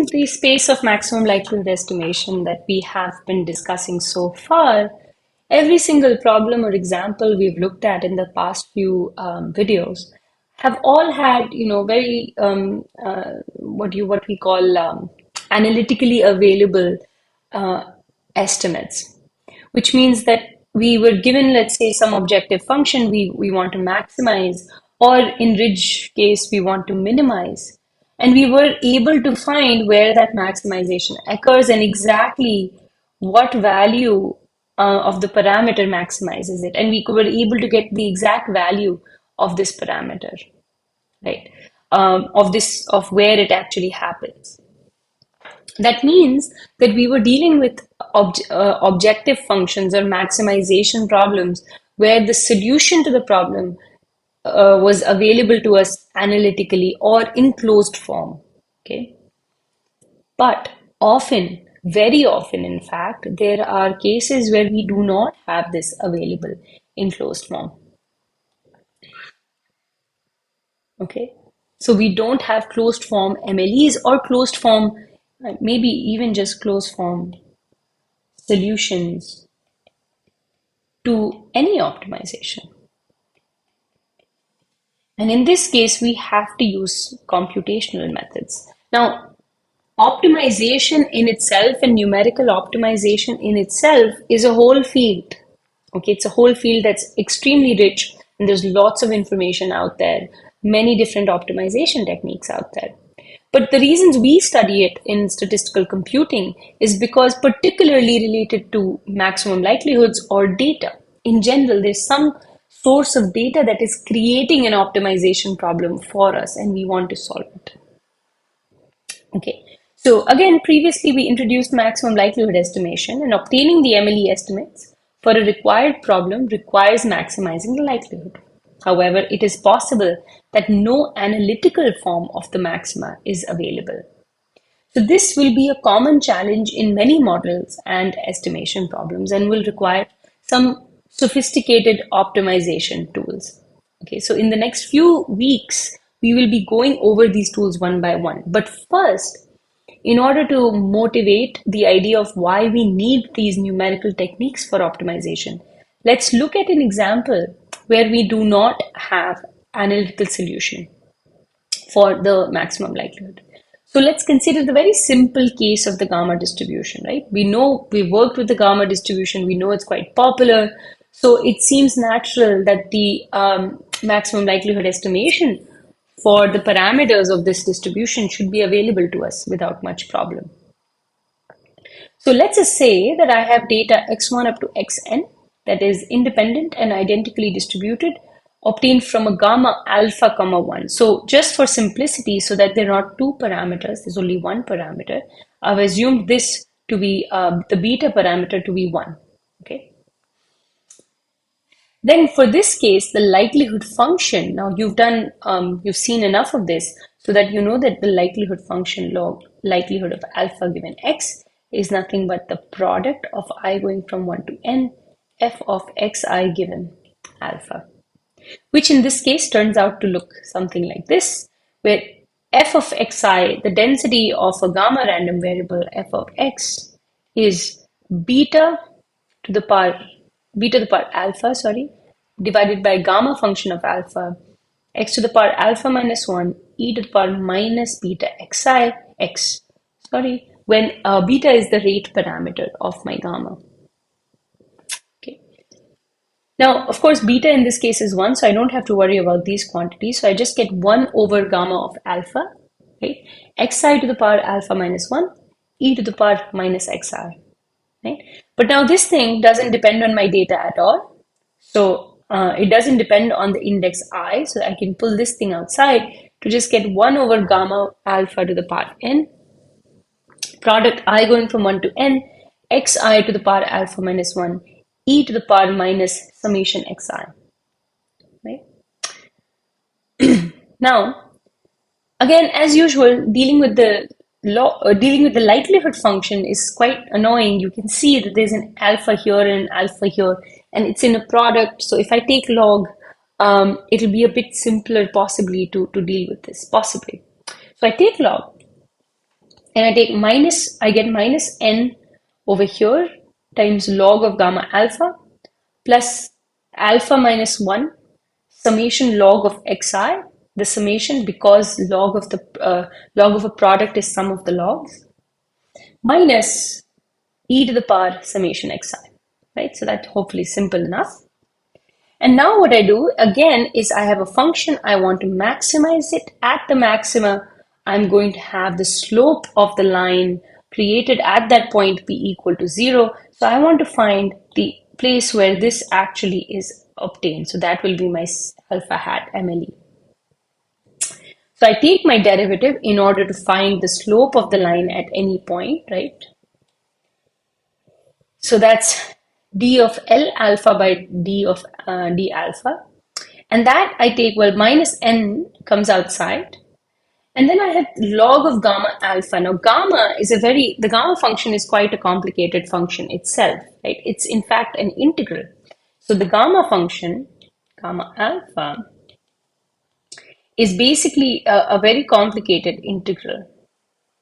in the space of maximum likelihood estimation that we have been discussing so far, every single problem or example we've looked at in the past few videos have all had, very what we call analytically available uh, estimates, which means that we were given, let's say, some objective function we want to maximize, or in Ridge case, we want to minimize. And we were able to find where that maximization occurs and exactly what value of the parameter maximizes it. And we were able to get the exact value of this parameter, right? Of where it actually happens. That means that we were dealing with objective functions or maximization problems where the solution to the problem was available to us analytically or in closed form. Okay. But often, very often, in fact, there are cases where we do not have this available in closed form. Okay. So we don't have closed form MLEs or closed form, maybe even just closed form solutions to any optimization. And in this case, we have to use computational methods. Now, optimization in itself and numerical optimization in itself is a whole field. Okay, it's a whole field that's extremely rich, and there's lots of information out there, many different optimization techniques out there. But the reasons we study it in statistical computing is because particularly related to maximum likelihoods or data. In general, there's some source of data that is creating an optimization problem for us and we want to solve it. Okay, so again, previously we introduced maximum likelihood estimation, and obtaining the MLE estimates for a required problem requires maximizing the likelihood. However, it is possible that no analytical form of the maxima is available. So this will be a common challenge in many models and estimation problems and will require some sophisticated optimization tools. Okay, so in the next few weeks, we will be going over these tools one by one. But first, in order to motivate the idea of why we need these numerical techniques for optimization, let's look at an example where we do not have analytical solution for the maximum likelihood. So let's consider the very simple case of the gamma distribution, right? We know we worked with the gamma distribution. We know it's quite popular. So it seems natural that the maximum likelihood estimation for the parameters of this distribution should be available to us without much problem. So let's just say that I have data x1 up to xn that is independent and identically distributed, obtained from a gamma alpha comma 1. So just for simplicity, so that there are not two parameters, there's only one parameter, I've assumed this to be the beta parameter to be 1. Okay. Then for this case, the likelihood function, now you've seen enough of this so that you know that the likelihood function log likelihood of alpha given x is nothing but the product of I going from 1 to n, f of xi given alpha, which in this case turns out to look something like this, where f of xi, the density of a gamma random variable f of x, is beta to the power alpha, divided by gamma function of alpha, x to the power alpha minus 1, e to the power minus beta xi, when beta is the rate parameter of my gamma. Okay. Now, of course, beta in this case is 1, so I don't have to worry about these quantities. So I just get 1 over gamma of alpha, right? Xi to the power alpha minus 1, e to the power minus xi, right? But now this thing doesn't depend on my data at all. So it doesn't depend on the index I, so I can pull this thing outside to just get 1 over gamma alpha to the power n, product I going from 1 to n, xi to the power alpha minus 1, e to the power minus summation xi, right? Now, again, as usual, dealing with the likelihood function is quite annoying. You can see that there's an alpha here and an alpha here, and it's in a product. So if I take log, it'll be a bit simpler possibly to deal with this, possibly. So I take log. and I get minus n over here times log of gamma alpha plus alpha minus 1 summation log of xi, the summation because log of a product is sum of the logs, minus e to the power summation xi, right? So that hopefully is simple enough. And now what I do again is I have a function, I want to maximize it. At the maxima, I'm going to have the slope of the line created at that point be equal to 0. So I want to find the place where this actually is obtained. So that will be my alpha hat MLE. So I take my derivative in order to find the slope of the line at any point, right? So that's d of L alpha by d of d alpha. And that I take, well, minus n comes outside. And then I have log of gamma alpha. Now, the gamma function is quite a complicated function itself, right? It's in fact an integral. So the gamma function, gamma alpha, is basically a very complicated integral,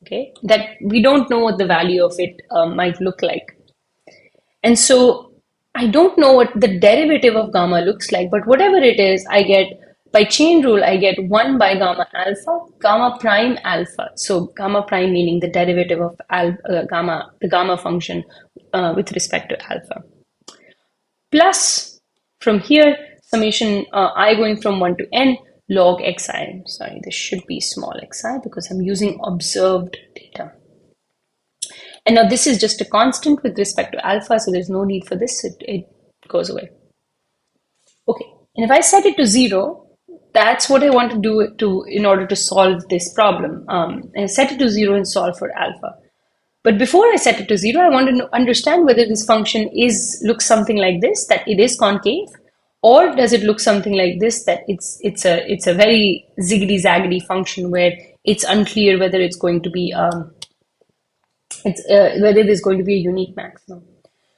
okay? That we don't know what the value of it might look like. And so I don't know what the derivative of gamma looks like, but whatever it is, I get, by chain rule, I get 1 by gamma alpha, gamma prime alpha. So gamma prime meaning the derivative of gamma, the gamma function with respect to alpha. Plus, from here, summation I going from 1 to n log xi. Sorry, this should be small xi because I'm using observed data. And now this is just a constant with respect to alpha, so there's no need for this, it goes away. Okay, and if I set it to 0, that's what I want to do in order to solve this problem. And set it to 0 and solve for alpha. But before I set it to 0, I want to understand whether this function looks something like this, that it is concave, or does it look something like this, that it's a very ziggity-zaggedy function where it's unclear whether it's going to be whether there's going to be a unique maximum.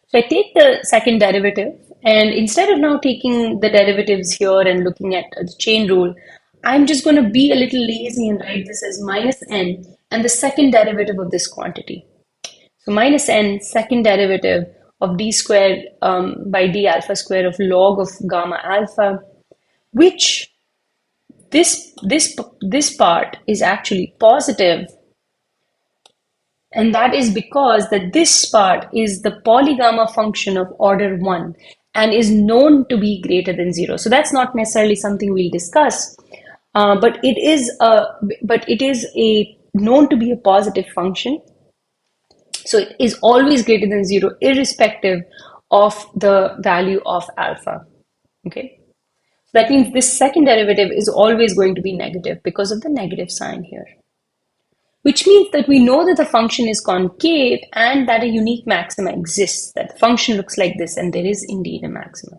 So I take the second derivative, and instead of now taking the derivatives here and looking at the chain rule, I'm just going to be a little lazy and write this as minus n and the second derivative of this quantity. So minus n, second derivative of d squared by d alpha square of log of gamma alpha, which this part is actually positive. And that is because that this part is the polygamma function of order 1 and is known to be greater than 0. So that's not necessarily something we'll discuss, but it is known to be a positive function. So it is always greater than 0, irrespective of the value of alpha. Okay, so that means this second derivative is always going to be negative because of the negative sign here. Which means that we know that the function is concave and that a unique maxima exists, that the function looks like this and there is indeed a maxima.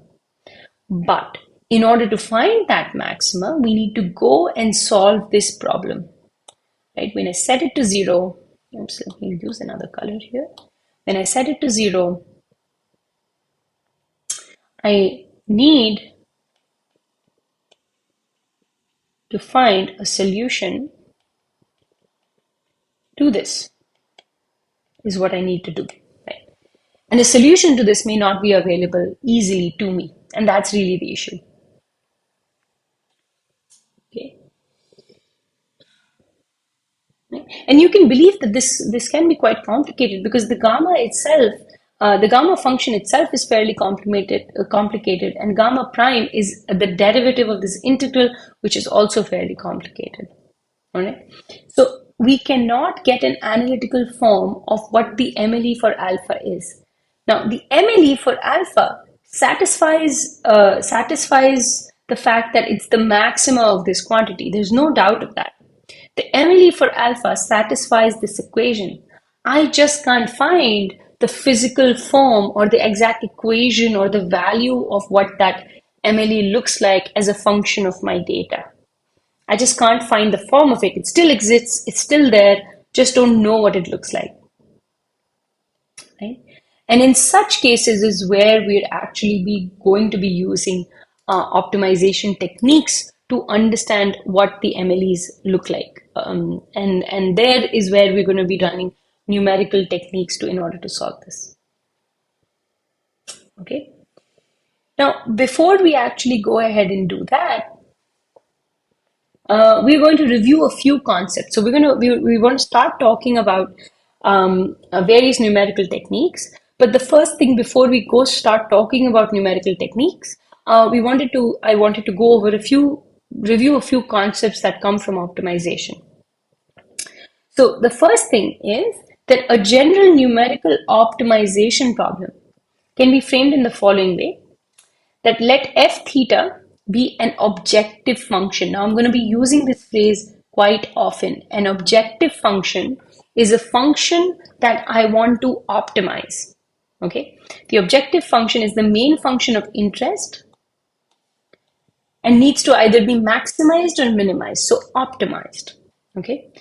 But in order to find that maxima, we need to go and solve this problem. Right? When I set it to 0, oops, let me use another color here. When I set it to 0, I need to find a solution to this, is what I need to do. Right? And a solution to this may not be available easily to me, and that's really the issue. Okay. And you can believe that this can be quite complicated because the gamma itself, the gamma function itself is fairly complicated, and gamma prime is the derivative of this integral, which is also fairly complicated. All right. So we cannot get an analytical form of what the MLE for alpha is. Now, the MLE for alpha satisfies the fact that it's the maxima of this quantity. There's no doubt of that. The MLE for alpha satisfies this equation. I just can't find the physical form or the exact equation or the value of what that MLE looks like as a function of my data. I just can't find the form of it. It still exists. It's still there. Just don't know what it looks like. Right? And in such cases is where we're actually going to be using optimization techniques to understand what the MLEs look like. And there is where we're going to be running numerical techniques in order to solve this. Okay. Now, before we actually go ahead and do that, we're going to review a few concepts. So we want to start talking about various numerical techniques. But the first thing before we start talking about numerical techniques, I wanted to go over review a few concepts that come from optimization. So the first thing is that a general numerical optimization problem can be framed in the following way: that let f theta be an objective function. Now I'm going to be using this phrase quite often. An objective function is a function that I want to optimize. Okay, the objective function is the main function of interest and needs to either be maximized or minimized, so optimized. Okay,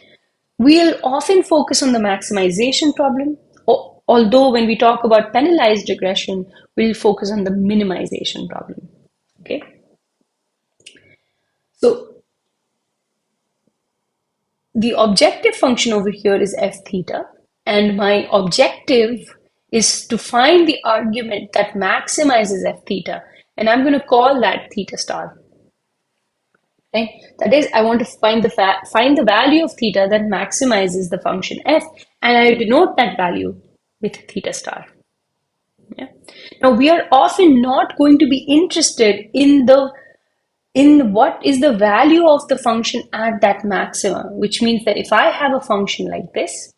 we'll often focus on the maximization problem, although when we talk about penalized regression, we'll focus on the minimization problem. Okay, so the objective function over here is f theta, and my objective is to find the argument that maximizes f theta, and I'm going to call that theta star. Right? That is, I want to find the value of theta that maximizes the function f, and I denote that value with theta star. Yeah. Now we are often not going to be interested in what is the value of the function at that maxima, which means that if I have a function like this,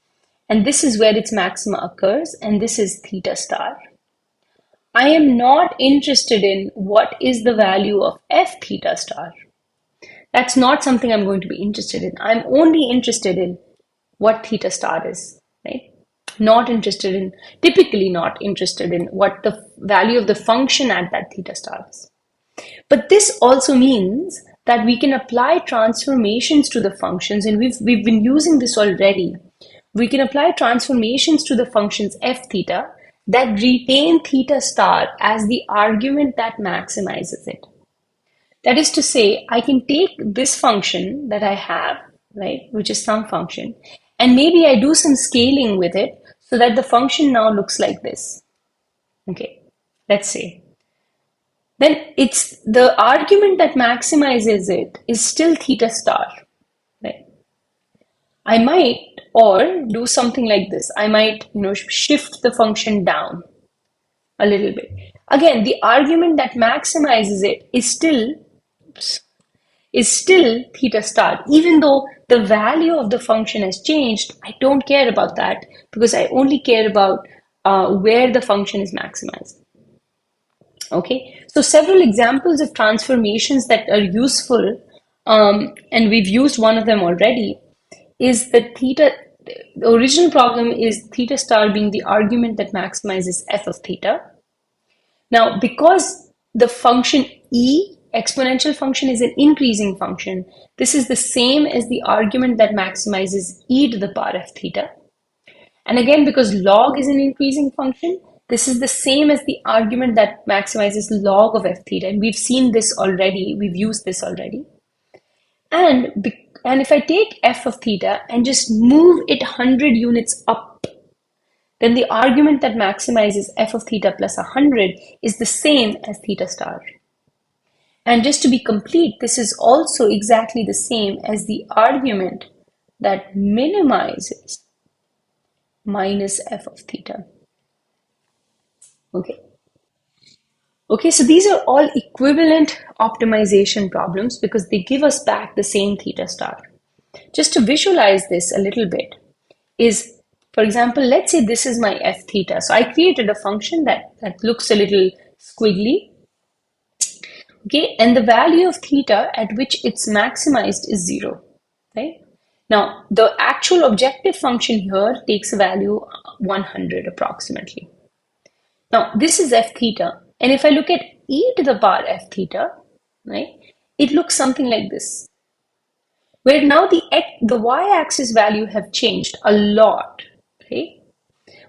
and this is where its maxima occurs, and this is theta star, I am not interested in what is the value of f theta star. That's not something I'm going to be interested in. I'm only interested in what theta star is, right? Typically not interested in what the value of the function at that theta star is. But this also means that we can apply transformations to the functions, and we've been using this already. We can apply transformations to the functions f theta that retain theta star as the argument that maximizes it. That is to say, I can take this function that I have, right, which is some function, and maybe I do some scaling with it so that the function now looks like this. Okay, let's say. Then it's the argument that maximizes it is still theta star, right? I might or do something like this. I might, shift the function down a little bit. Again, the argument that maximizes it is still theta star. Even though the value of the function has changed, I don't care about that because I only care about where the function is maximized. Okay, so several examples of transformations that are useful, and we've used one of them already, is that the original problem is theta star being the argument that maximizes f of theta. Now, because the function e, exponential function, is an increasing function, this is the same as the argument that maximizes e to the power f theta. And again, because log is an increasing function, this is the same as the argument that maximizes log of f theta. And we've seen this already. We've used this already. And if I take f of theta and just move it 100 units up, then the argument that maximizes f of theta plus 100 is the same as theta star. And just to be complete, this is also exactly the same as the argument that minimizes minus f of theta. Okay, so these are all equivalent optimization problems because they give us back the same theta star. Just to visualize this a little bit is, for example, let's say this is my f theta. So I created a function that looks a little squiggly. Okay, and the value of theta at which it's maximized is 0, right? Now, the actual objective function here takes a value 100 approximately. Now, this is f theta. And if I look at e to the power f theta, right, it looks something like this. Where now the y-axis value have changed a lot, okay?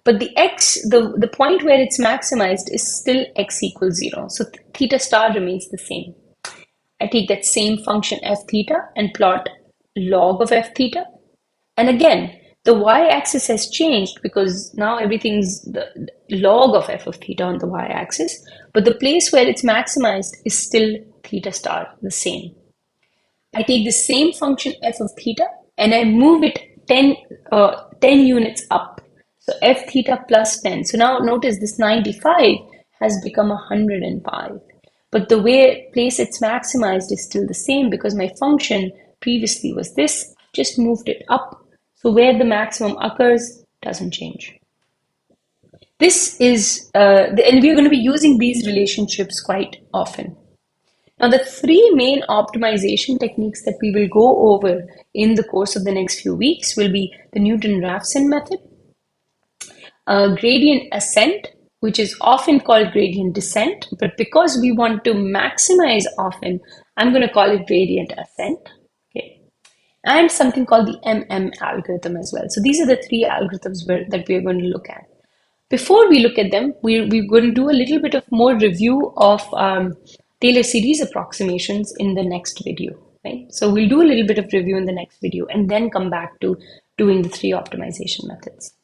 But the point where it's maximized is still x equals 0. So theta star remains the same. I take that same function f theta and plot log of f theta. And again, the y-axis has changed because now everything's the log of f of theta on the y-axis, but the place where it's maximized is still theta star, the same. I take the same function f of theta and I move it 10 units up. So f theta plus 10. So now notice this 95 has become 105. But the place it's maximized is still the same because my function previously was this, just moved it up. So where the maximum occurs doesn't change. This is, and we're going to be using these relationships quite often. Now, the three main optimization techniques that we will go over in the course of the next few weeks will be the Newton-Raphson method, gradient ascent, which is often called gradient descent, but because we want to maximize often, I'm going to call it gradient ascent, okay? And something called the algorithm as well. So these are the three algorithms that we're going to look at. Before we look at them, we're going to do a little bit of more review of Taylor series approximations in the next video, right? So we'll do a little bit of review in the next video and then come back to doing the three optimization methods.